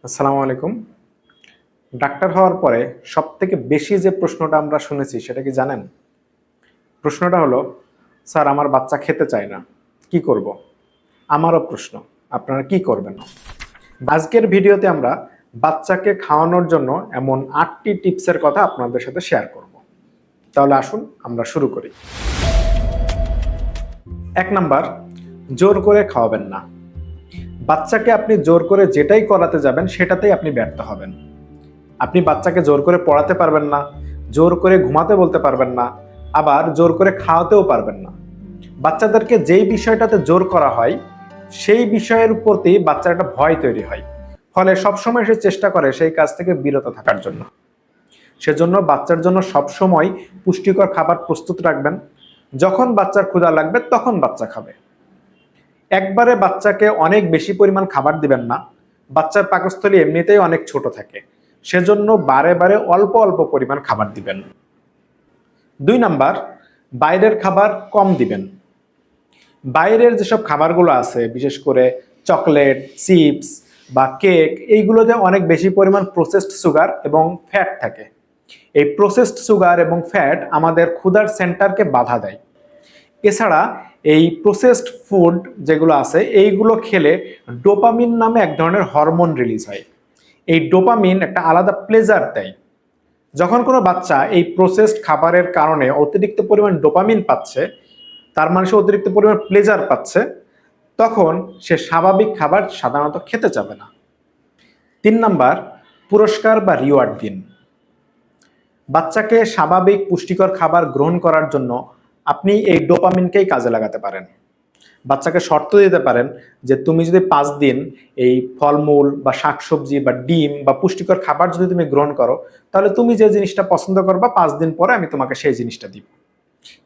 আসসালামু আলাইকুম। ডাক্তার হওয়ার পরে সবথেকে বেশি যে প্রশ্নটা আমরা শুনেছি সেটা কি জানেন? প্রশ্নটা হলো, "স্যার আমার বাচ্চা খেতে চায় না। কি করব?" আমারও প্রশ্ন, আপনারা কি করবেন? আজকের ভিডিওতে আমরা বাচ্চাকে খাওয়ানোর জন্য এমন ৮ টি টিপসের কথা আপনাদের সাথে শেয়ার করব। তাহলে আসুন আমরা শুরু করি। ১ নাম্বার, জোর করে খাওয়াবেন না। বাচ্চাকে আপনি জোর করে যেটাই করাতে যাবেন সেটাতেই আপনি ব্যর্থ হবেন। আপনি বাচ্চাকে জোর করে পড়াতে পারবেন না, জোর করে ঘুমাতে বলতে পারবেন না, আবার জোর করে খাওয়াতেও পারবেন না। বাচ্চাদেরকে যেই বিষয়টাতে জোর করা হয় সেই বিষয়ের প্রতি বাচ্চার একটা ভয় তৈরি হয়, ফলে সবসময় সে চেষ্টা করে সেই কাজ থেকে বিরত থাকার জন্য। সেজন্য বাচ্চার জন্য সবসময় পুষ্টিকর খাবার প্রস্তুত রাখবেন। যখন বাচ্চার ক্ষুধা লাগবে তখন বাচ্চা খাবে। একবারে বাচ্চাকে অনেক বেশি পরিমাণ খাবার দিবেন না। বাচ্চার পাকস্থলী এমনিতেই অনেক ছোট থাকে, সেজন্য বারে বারে অল্প অল্প পরিমাণ খাবার দিবেন। ২ নাম্বার, বাইরের খাবার কম দিবেন। বাইরের যেসব খাবারগুলো আছে, বিশেষ করে চকলেট, চিপস বা কেক, এইগুলোতে অনেক বেশি পরিমাণ প্রসেসড সুগার এবং ফ্যাট থাকে। এই প্রসেসড সুগার এবং ফ্যাট আমাদের ক্ষুধার সেন্টারকে বাধা দেয়। এছাড়া এই প্রসেসড ফুড যেগুলো আছে এইগুলো খেলে ডোপামিন নামে এক ধরনের হরমোন রিলিজ হয়। এই ডোপামিন একটা আলাদা প্লেজার দেয়। যখন কোনো বাচ্চা এই প্রসেসড খাবারের কারণে অতিরিক্ত পরিমাণ ডোপামিন পাচ্ছে, তার মানে সে অতিরিক্ত পরিমাণ প্লেজার পাচ্ছে, তখন সে স্বাভাবিক খাবার সাধারণত খেতে চাবে না। ৩ নাম্বার, পুরস্কার বা রিওয়ার্ড দিন। বাচ্চাকে স্বাভাবিক পুষ্টিকর খাবার গ্রহণ করার জন্য আপনি এই ডোপামিনকেই কাজে লাগাতে পারেন। বাচ্চাকে শর্ত দিতে পারেন যে তুমি যদি ৫ দিন এই ফলমূল বা শাকসবজি বা ডিম বা পুষ্টিকর খাবার যদি তুমি গ্রহণ করো, তাহলে তুমি যে জিনিসটা পছন্দ করবা ৫ দিন পরে আমি তোমাকে সেই জিনিসটা দিব।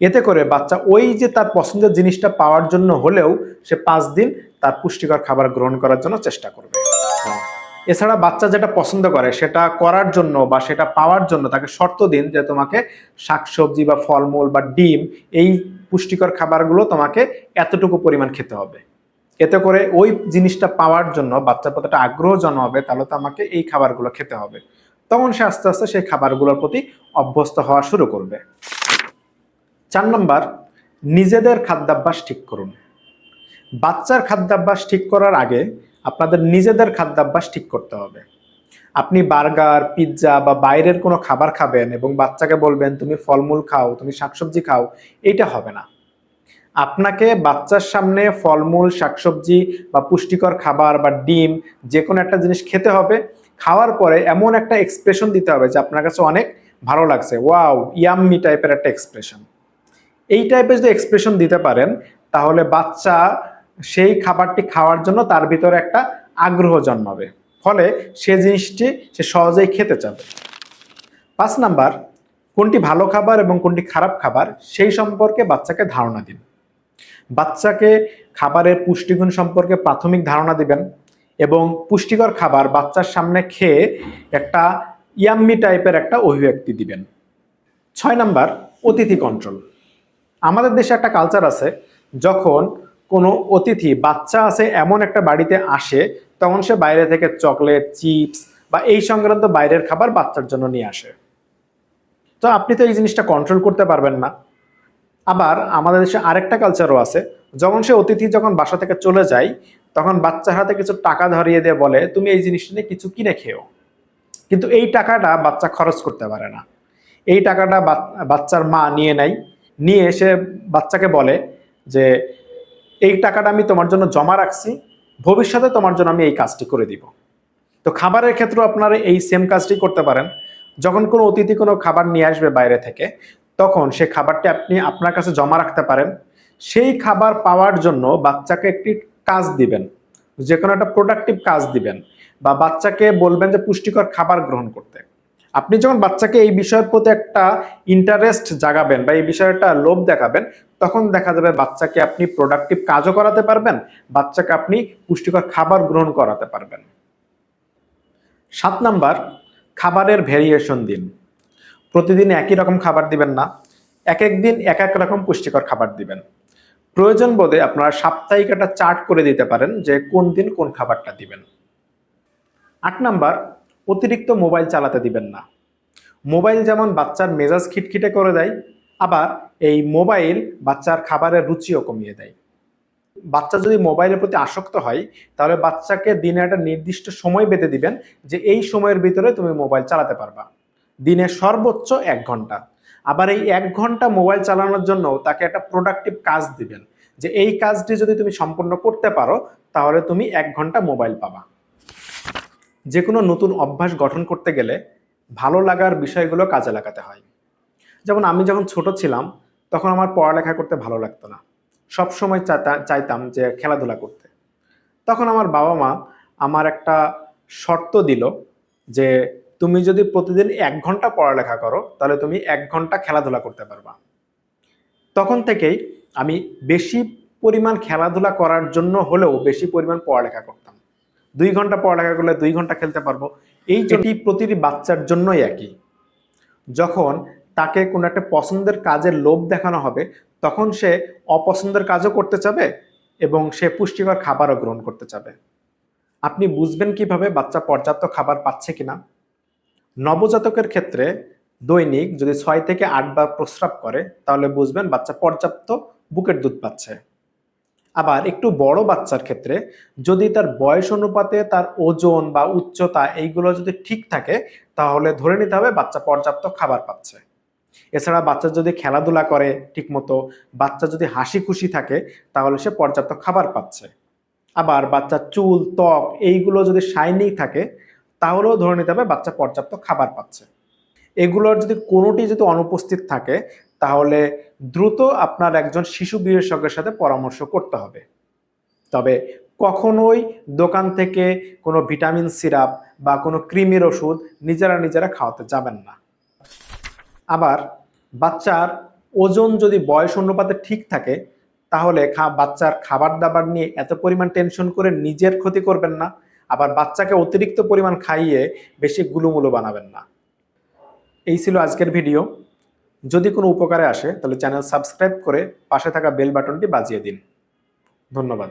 এতে করে বাচ্চা ওই যে তার পছন্দের জিনিসটা পাওয়ার জন্য হলেও সে ৫ দিন তার পুষ্টিকর খাবার গ্রহণ করার জন্য চেষ্টা করবে। এছাড়া বাচ্চা যেটা পছন্দ করে সেটা করার জন্য বা সেটা পাওয়ার জন্য তাকে শর্ত দিন যে তোমাকে শাকসবজি বা ফলমূল বা ডিম, এই পুষ্টিকর খাবারগুলো তোমাকে এতটুকু পরিমাণ খেতে হবে। এতে করে ওই জিনিসটা পাওয়ার জন্য বাচ্চার প্রতি একটা আগ্রহ জন্মাবে, তাহলে তো আমাকে এই খাবারগুলো খেতে হবে। তখন সে আস্তে আস্তে সেই খাবারগুলোর প্রতি অভ্যস্ত হওয়া শুরু করবে। ৪ নাম্বার, নিজেদের খাদ্যাভ্যাস ঠিক করুন। বাচ্চার খাদ্যাভ্যাস ঠিক করার আগে আপনাদের নিজেদের খাদ্যাভ্যাস ঠিক করতে হবে। আপনি বার্গার, পিৎজা বা বাইরের কোনো খাবার খাবেন এবং বাচ্চাকে বলবেন তুমি ফলমূল খাও, তুমি শাকসবজি খাও, এইটা হবে না। আপনাকে বাচ্চার সামনে ফলমূল, শাকসবজি বা পুষ্টিকর খাবার বা ডিম যে কোনো একটা জিনিস খেতে হবে। খাওয়ার পরে এমন একটা এক্সপ্রেশন দিতে হবে যে আপনার কাছে অনেক ভালো লাগছে, ওয়াও ইয়াম্মি টাইপের একটা এক্সপ্রেশন। এই টাইপের যদি এক্সপ্রেশন দিতে পারেন, তাহলে বাচ্চা সেই খাবারটি খাওয়ার জন্য তার ভিতরে একটা আগ্রহ জন্মাবে, ফলে সে জিনিসটি সে সহজেই খেতে চাবে। ৫ নাম্বার, কোনটি ভালো খাবার এবং কোনটি খারাপ খাবার সেই সম্পর্কে বাচ্চাকে ধারণা দিন। বাচ্চাকে খাবারের পুষ্টিগুণ সম্পর্কে প্রাথমিক ধারণা দিবেন এবং পুষ্টিকর খাবার বাচ্চার সামনে খেয়ে একটা ইয়াম্মি টাইপের একটা অভিব্যক্তি দিবেন। ৬ নাম্বার, অতিথি কন্ট্রোল। আমাদের দেশে একটা কালচার আছে, যখন কোনো অতিথি বাচ্চা আছে এমন একটা বাড়িতে আসে, তখন সে বাইরে থেকে চকলেট, চিপস বা এই সংক্রান্ত বাইরের খাবার বাচ্চার জন্য নিয়ে আসে। তো আপনি তো এই জিনিসটা কন্ট্রোল করতে পারবেন না। আবার আমাদের দেশে আরেকটা কালচারও আছে, যখন সে অতিথি যখন বাসা থেকে চলে যায়, তখন বাচ্চার হাতে কিছু টাকা ধরিয়ে দিয়ে বলে তুমি এই জিনিসটা নিয়ে কিছু কিনে খেও। কিন্তু এই টাকাটা বাচ্চা খরচ করতে পারে না। এই টাকাটা বাচ্চার মা নিয়ে নেয়, নিয়ে এসে বাচ্চাকে বলে যে এই টাকাটা আমি তোমার জন্য জমা রাখছি, ভবিষ্যতে তোমার জন্য আমি এই কাজটি করে দিব। তো খাবারের ক্ষেত্রে আপনারা এই সেম কাজটি করতে পারেন। যখন কোনো অতিথি কোনো খাবার নিয়ে আসবে বাইরে থেকে, তখন সে খাবারটি আপনি আপনার কাছে জমা রাখতে পারেন। সেই খাবার পাওয়ার জন্য বাচ্চাকে একটি কাজ দিবেন, যে কোনো একটা প্রোডাক্টিভ কাজ দিবেন, বা বাচ্চাকে বলবেন যে পুষ্টিকর খাবার গ্রহণ করতে। আপনি যখন বাচ্চাকে এই বিষয়ের প্রতি একটা ইন্টারেস্ট জাগাবেন বা এই বিষয়টা লোভ দেখাবেন, তখন দেখা যাবে বাচ্চাকে আপনি প্রোডাক্টিভ কাজও করাতে পারবেন, বাচ্চাকে আপনি পুষ্টিকর খাবার গ্রহণ করাতে পারবেন। ৭ নাম্বার, খাবারের ভেরিয়েশন দিন। প্রতিদিন একই রকম খাবার দিবেন না, এক এক দিন এক এক রকম পুষ্টিকর খাবার দিবেন। প্রয়োজন বোধে আপনারা সাপ্তাহিক একটা চার্ট করে দিতে পারেন যে কোন দিন কোন খাবারটা দিবেন। 8 নাম্বার, অতিরিক্ত মোবাইল চালাতে দিবেন না। মোবাইল যেমন বাচ্চার মেজাজ খিটখিটে করে দেয়, আবার এই মোবাইল বাচ্চার খাবারের রুচিও কমিয়ে দেয়। বাচ্চা যদি মোবাইলের প্রতি আসক্ত হয়, তাহলে বাচ্চাকে দিনে একটা নির্দিষ্ট সময় বেঁধে দিবেন যে এই সময়ের ভিতরে তুমি মোবাইল চালাতে পারবা, দিনে সর্বোচ্চ 1 ঘন্টা। আবার এই 1 ঘন্টা মোবাইল চালানোর জন্য তাকে একটা প্রোডাক্টিভ কাজ দিবেন, যে এই কাজটি যদি তুমি সম্পূর্ণ করতে পারো তাহলে তুমি 1 ঘন্টা মোবাইল পাবা। যে কোনো নতুন অভ্যাস গঠন করতে গেলে ভালো লাগার বিষয়গুলো কাজে লাগাতে হয়। যেমন আমি যখন ছোট ছিলাম তখন আমার পড়ালেখা করতে ভালো লাগতো না, সবসময় চাইতাম যে খেলাধুলা করতে। তখন আমার বাবা মা আমার একটা শর্ত দিল যে তুমি যদি প্রতিদিন 1 ঘন্টা পড়ালেখা করো তাহলে তুমি 1 ঘন্টা খেলাধুলা করতে পারবা। তখন থেকেই আমি বেশি পরিমাণ খেলাধুলা করার জন্য হলেও বেশি পরিমাণ পড়ালেখা করতাম। 2 ঘন্টা পড়ালেখা করলে 2 ঘন্টা খেলতে পারবো। এটি প্রতিটি বাচ্চার জন্যই একই। যখন তাকে কোনো একটা পছন্দের কাজের লোভ দেখানো হবে তখন সে অপছন্দের কাজও করতে চাবে এবং সে পুষ্টিকর খাবারও গ্রহণ করতে চাবে। আপনি বুঝবেন কিভাবে বাচ্চা পর্যাপ্ত খাবার পাচ্ছে কিনা? নবজাতকের ক্ষেত্রে দৈনিক যদি 6 থেকে 8 বার প্রস্রাব করে তাহলে বুঝবেন বাচ্চা পর্যাপ্ত বুকের দুধ পাচ্ছে। আবার একটু বড় বাচ্চার ক্ষেত্রে যদি তার বয়স অনুপাতে তার ওজন বা উচ্চতা এইগুলো যদি ঠিক থাকে তাহলে ধরে নিতে হবে বাচ্চা পর্যাপ্ত খাবার পাচ্ছে। এছাড়া বাচ্চা যদি খেলাধুলা করে ঠিকমতো, বাচ্চা যদি হাসি খুশি থাকে তাহলে সে পর্যাপ্ত খাবার পাচ্ছে। আবার বাচ্চার চুল ত্বক এইগুলো যদি শাইনি থাকে তাহলেও ধরে নিতে হবে বাচ্চা পর্যাপ্ত খাবার পাচ্ছে। এগুলোর যদি কোনোটি যদি অনুপস্থিত থাকে তাহলে দ্রুত আপনার একজন শিশু বিশেষজ্ঞের সাথে পরামর্শ করতে হবে। তবে কখনোই দোকান থেকে কোনো ভিটামিন সিরাপ বা কোনো ক্রিমের ওষুধ নিজেরা খাওয়াতে যাবেন না। আবার বাচ্চার ওজন যদি বয়স অনুপাতে ঠিক থাকে তাহলে বাচ্চার খাবার দাবার নিয়ে এত পরিমাণ টেনশন করে নিজের ক্ষতি করবেন না। আবার বাচ্চাকে অতিরিক্ত পরিমাণ খাইয়ে বেশি গুলুমুলু বানাবেন না। এই ছিল আজকের ভিডিও। যদি কোনো উপকারে আসে তাহলে চ্যানেল সাবস্ক্রাইব করে পাশে থাকা বেল বাটনটি বাজিয়ে দিন। ধন্যবাদ।